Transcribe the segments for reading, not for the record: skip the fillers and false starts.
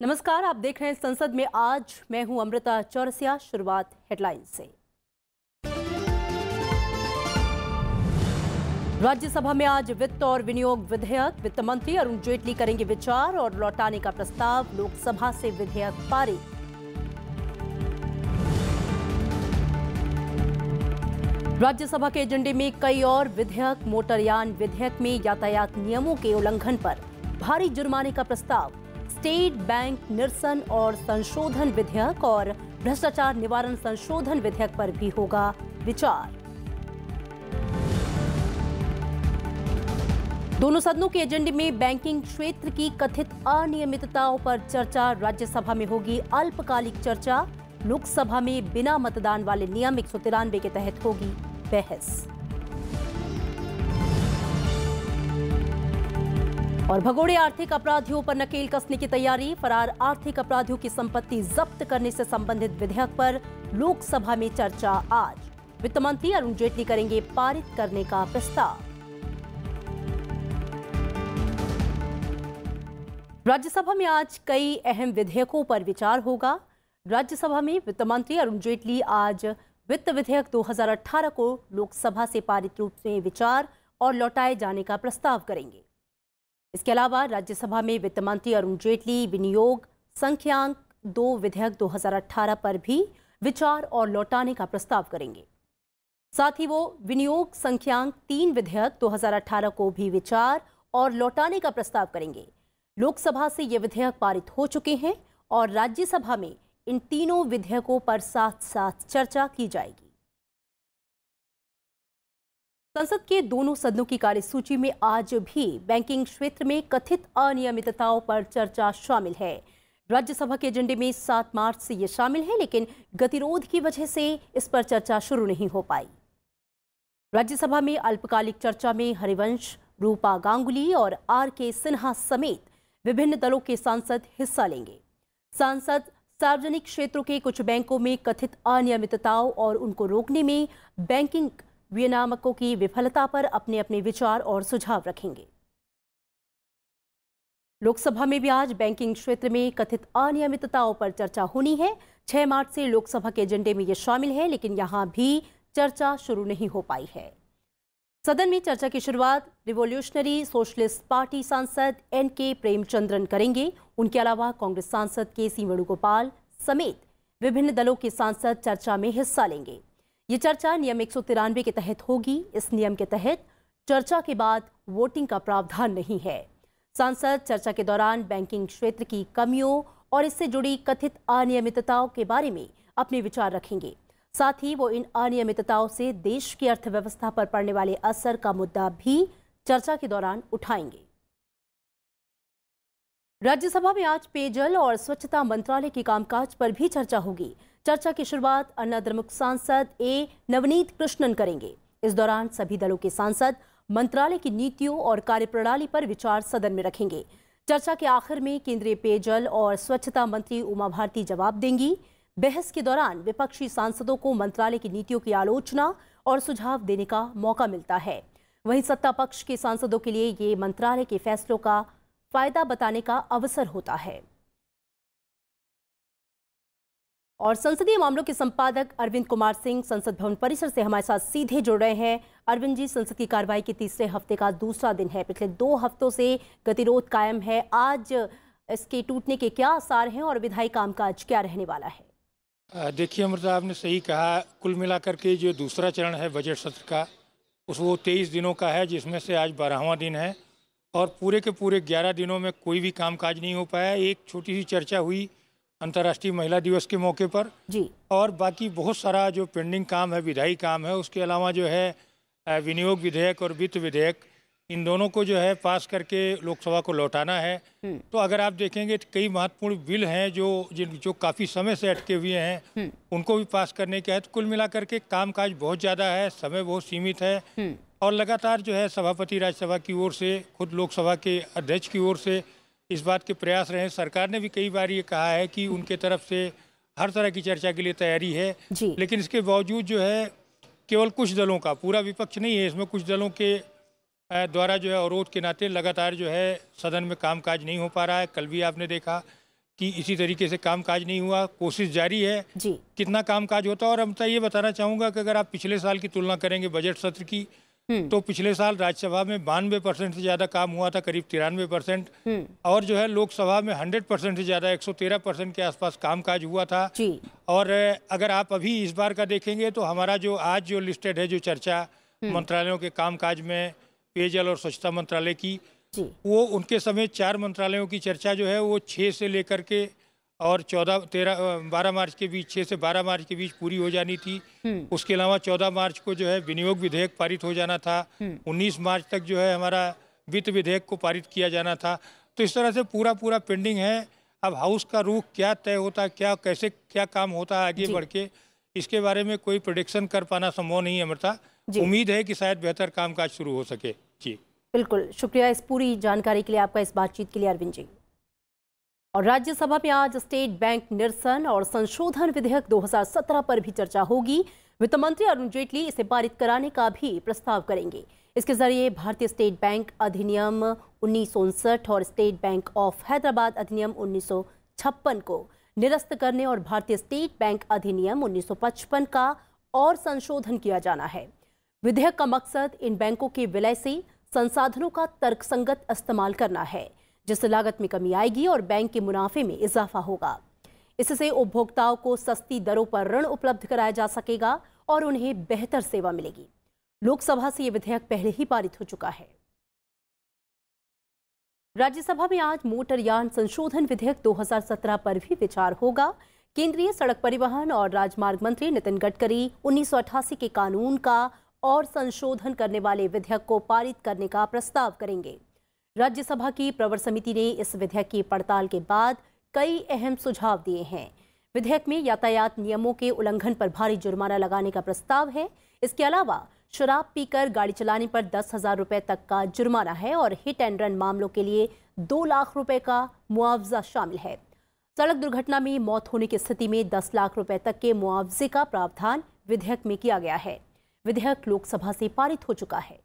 नमस्कार, आप देख रहे हैं संसद में आज। मैं हूं अमृता चौरसिया। शुरुआत हेडलाइन से। राज्यसभा में आज वित्त और विनियोग विधेयक। वित्त मंत्री अरुण जेटली करेंगे विचार और लौटाने का प्रस्ताव। लोकसभा से विधेयक पारित। राज्यसभा के एजेंडे में कई और विधेयक। मोटरयान विधेयक में यातायात नियमों के उल्लंघन पर भारी जुर्माने का प्रस्ताव। स्टेट बैंक निरसन और संशोधन विधेयक और भ्रष्टाचार निवारण संशोधन विधेयक पर भी होगा विचार। दोनों सदनों के एजेंडे में बैंकिंग क्षेत्र की कथित अनियमितताओं पर चर्चा। राज्यसभा में होगी अल्पकालिक चर्चा। लोकसभा में बिना मतदान वाले नियम 193 के तहत होगी बहस। और भगोड़े आर्थिक अपराधियों पर नकेल कसने की तैयारी। फरार आर्थिक अपराधियों की संपत्ति जब्त करने से संबंधित विधेयक पर लोकसभा में चर्चा आज। वित्त मंत्री अरुण जेटली करेंगे पारित करने का प्रस्ताव। राज्यसभा में आज कई अहम विधेयकों पर विचार होगा। राज्यसभा में वित्त मंत्री अरुण जेटली आज वित्त विधेयक 2018 को लोकसभा से पारित रूप में विचार और लौटाए जाने का प्रस्ताव करेंगे। इसके अलावा राज्यसभा में वित्त मंत्री अरुण जेटली विनियोग संख्यांक 2 विधेयक 2018 पर भी विचार और लौटाने का प्रस्ताव करेंगे। साथ ही वो विनियोग संख्यांक 3 विधेयक 2018 को भी विचार और लौटाने का प्रस्ताव करेंगे। लोकसभा से ये विधेयक पारित हो चुके हैं और राज्यसभा में इन तीनों विधेयकों पर साथ साथ चर्चा की जाएगी। संसद के दोनों सदनों की कार्यसूची में आज भी बैंकिंग क्षेत्र में कथित अनियमितताओं पर चर्चा शामिल है। राज्यसभा के एजेंडे में 7 मार्च से ये शामिल है, लेकिन गतिरोध की वजह से इस पर चर्चा शुरू नहीं हो पाई। राज्यसभा में अल्पकालिक चर्चा में हरिवंश, रूपा गांगुली और आर.के. सिन्हा समेत विभिन्न दलों के सांसद हिस्सा लेंगे। सांसद सार्वजनिक क्षेत्रों के कुछ बैंकों में कथित अनियमितताओं और उनको रोकने में बैंकिंग विनियामकों की विफलता पर अपने अपने विचार और सुझाव रखेंगे। लोकसभा में भी आज बैंकिंग क्षेत्र में कथित अनियमितताओं पर चर्चा होनी है। 6 मार्च से लोकसभा के एजेंडे में ये शामिल है, लेकिन यहां भी चर्चा शुरू नहीं हो पाई है। सदन में चर्चा की शुरुआत रिवोल्यूशनरी सोशलिस्ट पार्टी सांसद एन.के. प्रेमचंद्रन करेंगे। उनके अलावा कांग्रेस सांसद के.सी. वेणुगोपाल समेत विभिन्न दलों के सांसद चर्चा में हिस्सा लेंगे। ये चर्चा नियम 193 के तहत होगी। इस नियम के तहत चर्चा के बाद वोटिंग का प्रावधान नहीं है। सांसद चर्चा के दौरान बैंकिंग क्षेत्र की कमियों और इससे जुड़ी कथित अनियमितताओं के बारे में अपने विचार रखेंगे। साथ ही वो इन अनियमितताओं से देश की अर्थव्यवस्था पर पड़ने वाले असर का मुद्दा भी चर्चा के दौरान उठाएंगे। राज्यसभा में आज पेयजल और स्वच्छता मंत्रालय के कामकाज पर भी चर्चा होगी। चर्चा की शुरुआत अन्ना द्रमुक सांसद ए नवनीत कृष्णन करेंगे। इस दौरान सभी दलों के सांसद मंत्रालय की नीतियों और कार्यप्रणाली पर विचार सदन में रखेंगे। चर्चा के आखिर में केंद्रीय पेयजल और स्वच्छता मंत्री उमा भारती जवाब देंगी। बहस के दौरान विपक्षी सांसदों को मंत्रालय की नीतियों की आलोचना और सुझाव देने का मौका मिलता है। वहीं सत्ता पक्ष के सांसदों के लिए ये मंत्रालय के फैसलों का फायदा बताने का अवसर होता है। और संसदीय मामलों के संपादक अरविंद कुमार सिंह संसद भवन परिसर से हमारे साथ सीधे जुड़ रहे हैं। अरविंद जी, संसद की कार्रवाई के तीसरे हफ्ते का दूसरा दिन है। पिछले 2 हफ्तों से गतिरोध कायम है। आज इसके टूटने के क्या आसार हैं और विधायी कामकाज क्या रहने वाला है? देखिए अमृता, आपने सही कहा। कुल मिलाकर के जो दूसरा चरण है बजट सत्र का, वो 23 दिनों का है, जिसमें से आज 12वां दिन है और पूरे के पूरे 11 दिनों में कोई भी कामकाज नहीं हो पाया। एक छोटी सी चर्चा हुई अंतर्राष्ट्रीय महिला दिवस के मौके पर जी, और बाकी बहुत सारा जो पेंडिंग काम है, विधायी काम है। उसके अलावा जो है विनियोग विधेयक और वित्त विधेयक, इन दोनों को जो है पास करके लोकसभा को लौटाना है। तो अगर आप देखेंगे तो कई महत्वपूर्ण बिल हैं जो काफ़ी समय से अटके हुए हैं, उनको भी पास करने के है। तो कुल मिलाकर के कामकाज बहुत ज़्यादा है, समय बहुत सीमित है और लगातार जो है सभापति राज्यसभा की ओर से, खुद लोकसभा के अध्यक्ष की ओर से इस बात के प्रयास रहे। सरकार ने भी कई बार ये कहा है कि उनके तरफ से हर तरह की चर्चा के लिए तैयारी है, लेकिन इसके बावजूद जो है केवल कुछ दलों का, पूरा विपक्ष नहीं है इसमें, कुछ दलों के द्वारा जो है अवरोध के नाते लगातार जो है सदन में कामकाज नहीं हो पा रहा है। कल भी आपने देखा कि इसी तरीके से कामकाज नहीं हुआ। कोशिश जारी है जी। कितना कामकाज होता है। और अब ये बताना चाहूँगा कि अगर आप पिछले साल की तुलना करेंगे बजट सत्र की, तो पिछले साल राज्यसभा में 92% से ज़्यादा काम हुआ था, करीब 93%। और जो है लोकसभा में 100% से ज़्यादा 113% के आसपास कामकाज हुआ था जी। और अगर आप अभी इस बार का देखेंगे तो हमारा जो आज जो लिस्टेड है जो चर्चा मंत्रालयों के कामकाज में, पेयजल और स्वच्छता मंत्रालय की, वो उनके समेत 4 मंत्रालयों की चर्चा जो है वो 6 से लेकर के और 12 मार्च के बीच, 6 से 12 मार्च के बीच पूरी हो जानी थी। उसके अलावा 14 मार्च को जो है विनियोग विधेयक पारित हो जाना था। 19 मार्च तक जो है हमारा वित्त विधेयक को पारित किया जाना था। तो इस तरह से पूरा पेंडिंग है। अब हाउस का रुख क्या तय होता है, क्या काम होता है आगे बढ़ के, इसके बारे में कोई प्रेडिक्शन कर पाना संभव नहीं है अमृता। उम्मीद है कि शायद बेहतर कामकाज शुरू हो सके। जी बिल्कुल, शुक्रिया इस पूरी जानकारी के लिए, आपका इस बातचीत के लिए अरविंद जी। और राज्यसभा में आज स्टेट बैंक निरसन और संशोधन विधेयक 2017 पर भी चर्चा होगी। वित्त मंत्री अरुण जेटली इसे पारित कराने का भी प्रस्ताव करेंगे। इसके जरिए भारतीय स्टेट बैंक अधिनियम 1959 और स्टेट बैंक ऑफ हैदराबाद अधिनियम 1956 को निरस्त करने और भारतीय स्टेट बैंक अधिनियम 1955 का और संशोधन किया जाना है। विधेयक का मकसद इन बैंकों के विलय से संसाधनों का तर्कसंगत इस्तेमाल करना है, जिससे लागत में कमी आएगी और बैंक के मुनाफे में इजाफा होगा। इससे उपभोक्ताओं को सस्ती दरों पर ऋण उपलब्ध कराया जा सकेगा और उन्हें बेहतर सेवा मिलेगी। लोकसभा से यह विधेयक पहले ही पारित हो चुका है। राज्यसभा में आज मोटरयान संशोधन विधेयक 2017 पर भी विचार होगा। केंद्रीय सड़क परिवहन और राजमार्ग मंत्री नितिन गडकरी 1988 के कानून का और संशोधन करने वाले विधेयक को पारित करने का प्रस्ताव करेंगे। राज्यसभा की प्रवर समिति ने इस विधेयक की पड़ताल के बाद कई अहम सुझाव दिए हैं। विधेयक में यातायात नियमों के उल्लंघन पर भारी जुर्माना लगाने का प्रस्ताव है। इसके अलावा शराब पीकर गाड़ी चलाने पर 10,000 रुपए तक का जुर्माना है और हिट एंड रन मामलों के लिए 2 लाख रुपए का मुआवजा शामिल है। सड़क दुर्घटना में मौत होने की स्थिति में 10 लाख रुपए तक के मुआवजे का प्रावधान विधेयक में किया गया है। विधेयक लोकसभा से पारित हो चुका है।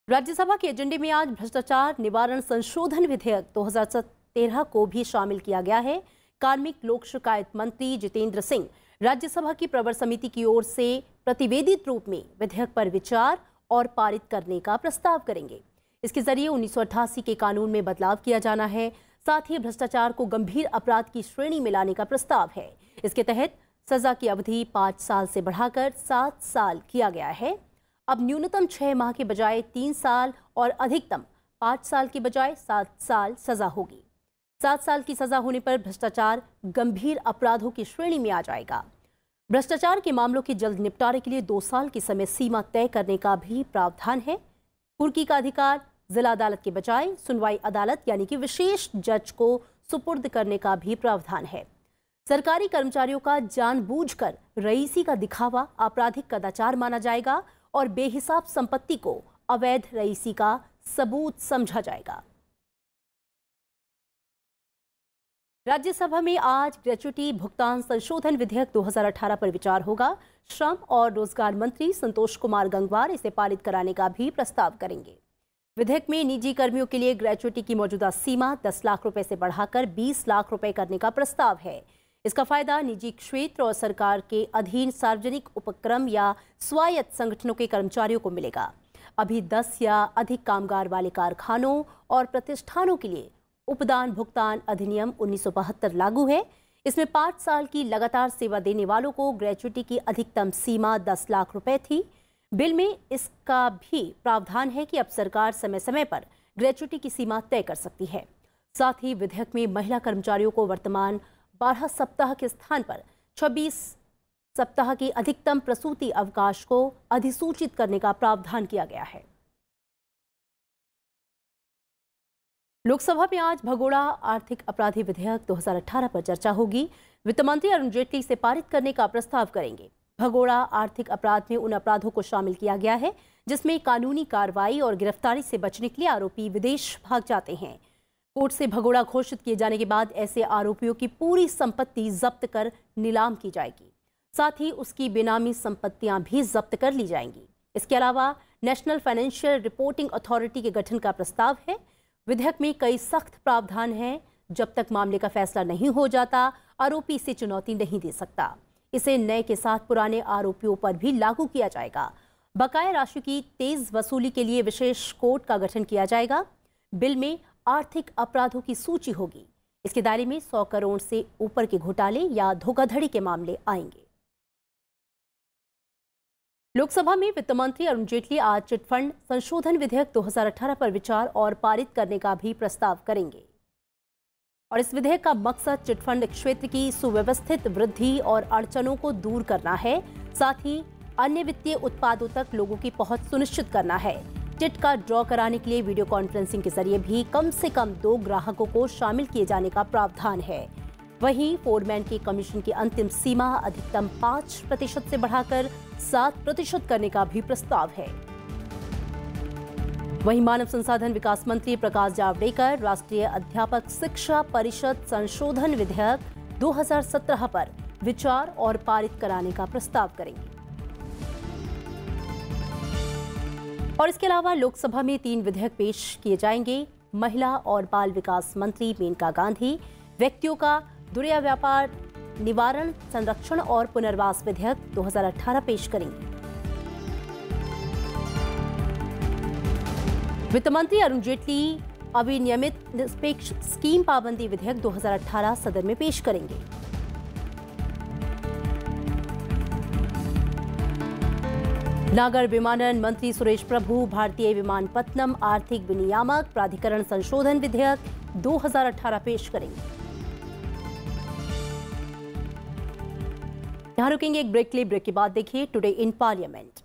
राज्यसभा के एजेंडे में आज भ्रष्टाचार निवारण संशोधन विधेयक 2013 को भी शामिल किया गया है। कार्मिक लोक शिकायत मंत्री जितेंद्र सिंह राज्यसभा की प्रवर समिति की ओर से प्रतिवेदित रूप में विधेयक पर विचार और पारित करने का प्रस्ताव करेंगे। इसके जरिए 1988 के कानून में बदलाव किया जाना है। साथ ही भ्रष्टाचार को गंभीर अपराध की श्रेणी में लाने का प्रस्ताव है। इसके तहत सजा की अवधि 5 साल से बढ़ाकर 7 साल किया गया है। अब न्यूनतम 6 माह के बजाय 3 साल और अधिकतम 5 साल के बजाय 7 साल सजा होगी। 7 साल की सजा होने पर भ्रष्टाचार गंभीर अपराधों की श्रेणी में आ जाएगा। भ्रष्टाचार के मामलों के जल्द निपटारे के लिए 2 साल की समय सीमा तय करने का भी प्रावधान है। कुर्की का अधिकार जिला अदालत के बजाय सुनवाई अदालत यानी कि विशेष जज को सुपुर्द करने का भी प्रावधान है। सरकारी कर्मचारियों का जानबूझकर रईसी का दिखावा आपराधिक कदाचार माना जाएगा और बेहिसाब संपत्ति को अवैध रईसी का सबूत समझा जाएगा। राज्यसभा में आज ग्रेच्युटी भुगतान संशोधन विधेयक 2018 पर विचार होगा। श्रम और रोजगार मंत्री संतोष कुमार गंगवार इसे पारित कराने का भी प्रस्ताव करेंगे। विधेयक में निजी कर्मियों के लिए ग्रेच्युटी की मौजूदा सीमा 10 लाख रुपए से बढ़ाकर 20 लाख रुपए करने का प्रस्ताव है। इसका फायदा निजी क्षेत्र और सरकार के अधीन सार्वजनिक उपक्रम या स्वायत्त संगठनों के कर्मचारियों को मिलेगा। अभी 10 या अधिक कामगार वाले कारखानों और प्रतिष्ठानों के लिए उपदान भुगतान अधिनियम 1972 लागू है। इसमें 5 साल की लगातार सेवा देने वालों को ग्रेच्युटी की अधिकतम सीमा 10 लाख रुपए थी। बिल में इसका भी प्रावधान है कि अब सरकार समय समय पर ग्रेच्युटी की सीमा तय कर सकती है। साथ ही विधेयक में महिला कर्मचारियों को वर्तमान 12 सप्ताह के स्थान पर 26 सप्ताह के अधिकतम प्रसूति अवकाश को अधिसूचित करने का प्रावधान किया गया है। लोकसभा में आज भगोड़ा आर्थिक अपराधी विधेयक 2018 पर चर्चा होगी। वित्त मंत्री अरुण जेटली इसे पारित करने का प्रस्ताव करेंगे। भगोड़ा आर्थिक अपराध में उन अपराधों को शामिल किया गया है जिसमें कानूनी कार्रवाई और गिरफ्तारी से बचने के लिए आरोपी विदेश भाग जाते हैं। कोर्ट से भगोड़ा घोषित किए जाने के बाद ऐसे आरोपियों की पूरी संपत्ति जब्त कर नीलाम की जाएगी। साथ ही उसकी बेनामी संपत्तियां भी जब्त कर ली जाएंगी। इसके अलावा नेशनल फाइनेंशियल रिपोर्टिंग अथॉरिटी के गठन का प्रस्ताव है। विधेयक में कई सख्त प्रावधान हैं। जब तक मामले का फैसला नहीं हो जाता, आरोपी इसे चुनौती नहीं दे सकता। इसे नए के साथ पुराने आरोपियों पर भी लागू किया जाएगा। बकाया राशि की तेज वसूली के लिए विशेष कोर्ट का गठन किया जाएगा। बिल में आर्थिक अपराधों की सूची होगी। इसके दायरे में 100 करोड़ से ऊपर के घोटाले या धोखाधड़ी के मामले आएंगे। लोकसभा में वित्त मंत्री अरुण जेटली आज चिटफंड संशोधन विधेयक 2018 पर विचार और पारित करने का भी प्रस्ताव करेंगे। और इस विधेयक का मकसद चिटफंड क्षेत्र की सुव्यवस्थित वृद्धि और अड़चनों को दूर करना है। साथ ही अन्य वित्तीय उत्पादों तक लोगों की पहुंच सुनिश्चित करना है। चिट का ड्रॉ कराने के लिए वीडियो कॉन्फ्रेंसिंग के जरिए भी कम से कम 2 ग्राहकों को शामिल किए जाने का प्रावधान है। वहीं फोरमैन के कमीशन की अंतिम सीमा अधिकतम 5% से बढ़ाकर 7% करने का भी प्रस्ताव है। वहीं मानव संसाधन विकास मंत्री प्रकाश जावड़ेकर राष्ट्रीय अध्यापक शिक्षा परिषद संशोधन विधेयक 2017 पर विचार और पारित कराने का प्रस्ताव करेंगे। और इसके अलावा लोकसभा में 3 विधेयक पेश किए जाएंगे। महिला और बाल विकास मंत्री मेनका गांधी व्यक्तियों का दुर्व्यापार निवारण, संरक्षण और पुनर्वास विधेयक 2018 पेश करेंगे। वित्त मंत्री अरुण जेटली अविनियमित निष्पक्ष स्कीम पाबंदी विधेयक 2018 सदन में पेश करेंगे। नागर विमानन मंत्री सुरेश प्रभु भारतीय विमानपत्तनम आर्थिक विनियामक प्राधिकरण संशोधन विधेयक 2018 पेश करेंगे। यहां रुकेंगे एक ब्रेक के लिए। ब्रेक के बाद देखिए टुडे इन पार्लियामेंट।